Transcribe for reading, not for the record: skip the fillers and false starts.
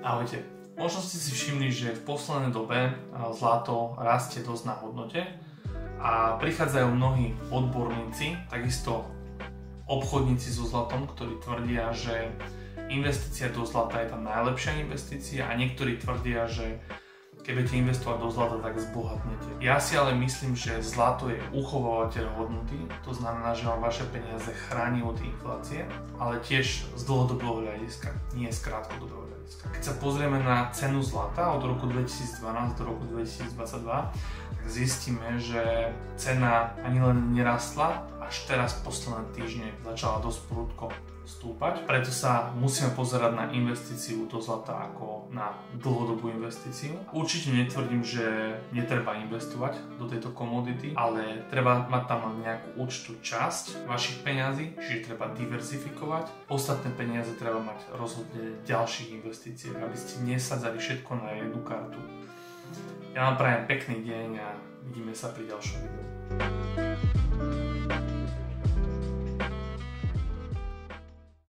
Ahojte. Možno ste si všimli, že v poslednej dobe zlato rastie dosť na hodnote a prichádzajú mnohí odborníci, takisto obchodníci so zlatom, ktorí tvrdia, že investícia do zlata je tá najlepšia investícia a niektorí tvrdia, že keď budete investovať do zlata, tak zbohatnete. Ja si ale myslím, že zlato je uchovávateľ hodnoty, to znamená, že vám vaše peniaze chráni od inflácie, ale tiež z dlhodobého hľadiska, nie z krátkodobého hľadiska. Keď sa pozrieme na cenu zlata od roku 2012 do roku 2022, tak zistíme, že cena ani len nerastla, až teraz posledné týždne začala dosť prudko stúpať. Preto sa musíme pozerať na investíciu do zlata ako na dlhodobú investíciu. Určite netvrdím, že netreba investovať do tejto komodity, ale treba mať tam nejakú určitú časť vašich peňazí, čiže treba diverzifikovať. Ostatné peniaze treba mať rozhodne v ďalších investíciách, aby ste nesadzali všetko na jednu kartu. Ja vám prajem pekný deň a vidíme sa pri ďalšom videu.